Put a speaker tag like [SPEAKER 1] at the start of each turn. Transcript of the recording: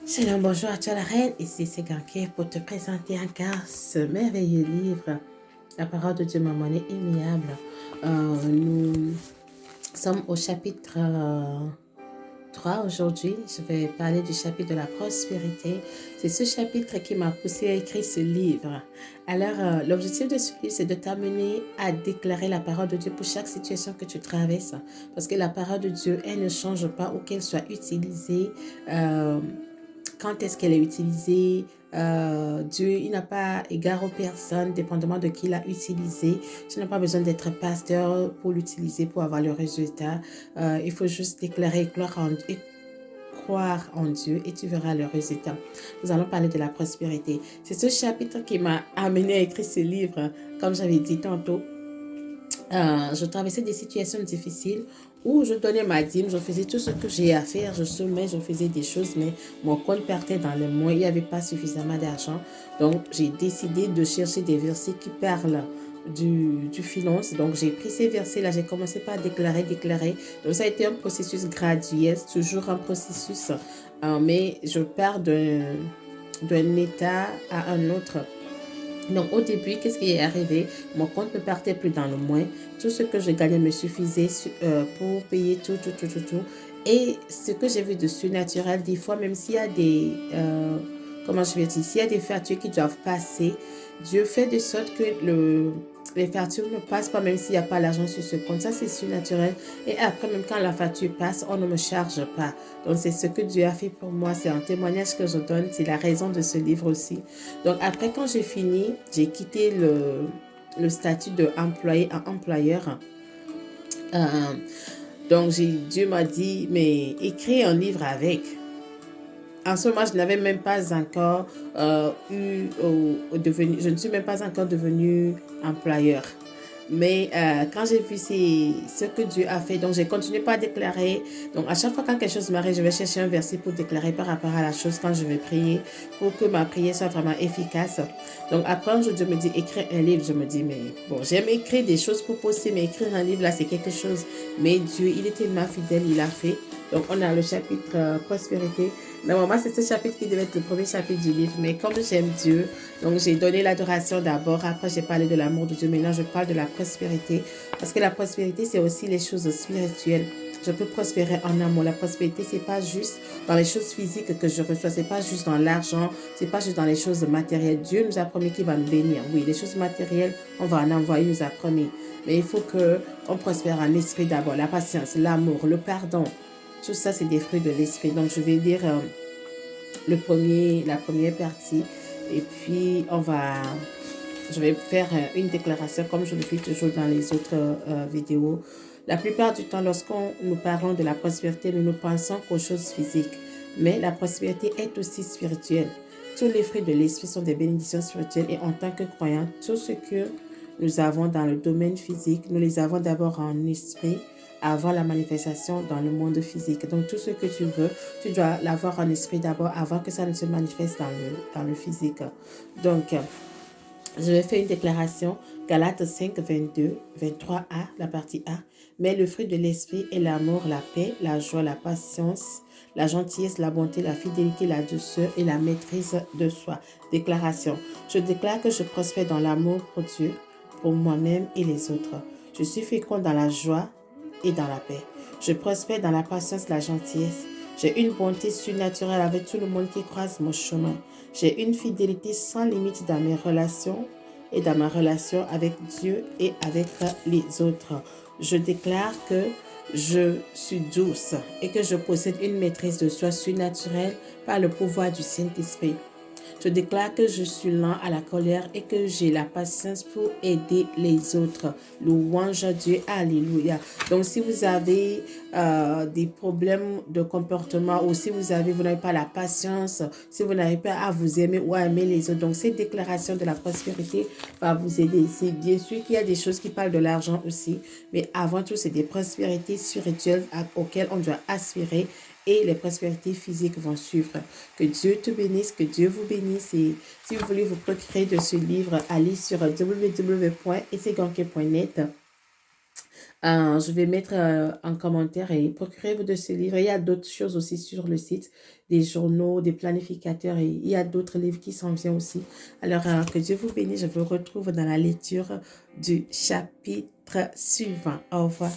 [SPEAKER 1] Shalom, bonjour à toi la reine, ici c'est Ganké pour te présenter encore ce merveilleux livre, La parole de Dieu, ma monnaie immuable. Nous sommes au chapitre 3 aujourd'hui. Je vais parler du chapitre de la prospérité. C'est ce chapitre qui m'a poussé à écrire ce livre. Alors, l'objectif de ce livre, c'est de t'amener à déclarer la parole de Dieu pour chaque situation que tu traverses. Parce que la parole de Dieu, elle ne change pas ou qu'elle soit utilisée. Quand est-ce qu'elle est utilisée. Dieu, il n'a pas égard aux personnes, dépendamment de qui l'a utilisé. Tu n'as pas besoin d'être pasteur pour l'utiliser, pour avoir le résultat. Il faut juste déclarer et croire en Dieu et tu verras le résultat. Nous allons parler de la prospérité. C'est ce chapitre qui m'a amené à écrire ce livre. Comme j'avais dit tantôt, je traversais des situations difficiles où je donnais ma dîme, je faisais tout ce que j'ai à faire, je sommais, je faisais des choses, mais mon compte partait dans le mois, il n'y avait pas suffisamment d'argent. Donc, j'ai décidé de chercher des versets qui parlent du finance. Donc, j'ai pris ces versets-là, j'ai commencé par déclarer. Donc, ça a été un processus graduel, toujours un processus, mais je pars d'un état à un autre. Donc, au début, qu'est-ce qui est arrivé? Mon compte ne partait plus dans le moins. Tout ce que je gagnais me suffisait pour payer tout. Et ce que j'ai vu de surnaturel, des fois, même s'il y a des... comment je vais dire? S'il y a des factures qui doivent passer, Dieu fait de sorte que les factures ne passent pas, même s'il n'y a pas l'argent sur ce compte. Ça, c'est surnaturel. Et après, même quand la facture passe, on ne me charge pas. Donc, c'est ce que Dieu a fait pour moi. C'est un témoignage que je donne. C'est la raison de ce livre aussi. Donc, après, quand j'ai fini, j'ai quitté le statut d'employé à employeur. Donc, Dieu m'a dit, mais écris un livre avec. En ce moment, je n'avais même pas encore je ne suis même pas encore devenue employeur. Mais quand j'ai vu ce que Dieu a fait, donc j'ai continué par déclarer. Donc à chaque fois quand quelque chose m'arrive, je vais chercher un verset pour déclarer par rapport à la chose quand je vais prier, pour que ma prière soit vraiment efficace. Donc après un jour, Dieu me dit, écrire un livre. Je me dis, mais bon, j'aime écrire des choses pour poster, mais écrire un livre, là, c'est quelque chose. Mais Dieu, il est tellement fidèle, il a fait. Donc on a le chapitre prospérité. Normalement, c'est ce chapitre qui devait être le premier chapitre du livre, mais comme j'aime Dieu, donc j'ai donné l'adoration d'abord, après j'ai parlé de l'amour de Dieu, maintenant je parle de la prospérité, parce que la prospérité, c'est aussi les choses spirituelles. Je peux prospérer en amour. La prospérité, c'est pas juste dans les choses physiques que je reçois, c'est pas juste dans l'argent, c'est pas juste dans les choses matérielles. Dieu nous a promis qu'il va nous bénir. Oui, les choses matérielles, on va en envoyer, il nous a promis. Mais il faut qu'on prospère en esprit d'abord, la patience, l'amour, le pardon. Tout ça, c'est des fruits de l'esprit. Donc, je vais lire la première partie. Et puis, je vais faire une déclaration comme je le fais toujours dans les autres vidéos. La plupart du temps, lorsqu'on nous parlons de la prospérité, nous ne pensons qu'aux choses physiques. Mais la prospérité est aussi spirituelle. Tous les fruits de l'esprit sont des bénédictions spirituelles. Et en tant que croyants, tout ce que nous avons dans le domaine physique, nous les avons d'abord en esprit avant la manifestation dans le monde physique. Donc, tout ce que tu veux, tu dois l'avoir en esprit d'abord avant que ça ne se manifeste dans le physique. Donc, je vais faire une déclaration. Galates 5, 22, 23a, la partie A. Mais le fruit de l'esprit est l'amour, la paix, la joie, la patience, la gentillesse, la bonté, la fidélité, la douceur et la maîtrise de soi. Déclaration. Je déclare que je prospère dans l'amour pour Dieu, pour moi-même et les autres. Je suis fécond dans la joie et dans la paix. Je prospère dans la patience, la gentillesse. J'ai une bonté surnaturelle avec tout le monde qui croise mon chemin. J'ai une fidélité sans limite dans mes relations et dans ma relation avec Dieu et avec les autres. Je déclare que je suis douce et que je possède une maîtrise de soi surnaturelle par le pouvoir du Saint-Esprit. Je déclare que je suis lent à la colère et que j'ai la patience pour aider les autres. Louange à Dieu, alléluia. Donc, si vous avez des problèmes de comportement ou si vous n'avez pas la patience, si vous n'arrivez pas à vous aimer ou à aimer les autres, donc cette déclaration de la prospérité va vous aider. C'est bien sûr qu'il y a des choses qui parlent de l'argent aussi, mais avant tout, c'est des prospérités spirituelles auxquelles on doit aspirer et les prospérités physiques vont suivre. Que Dieu te bénisse, que Dieu vous bénisse. Et si vous voulez vous procurer de ce livre, allez sur www.esseganke.net. Je vais mettre en commentaire et procurez-vous de ce livre. Il y a d'autres choses aussi sur le site, des journaux, des planificateurs et il y a d'autres livres qui s'en viennent aussi. Alors, que Dieu vous bénisse. Je vous retrouve dans la lecture du chapitre suivant. Au revoir.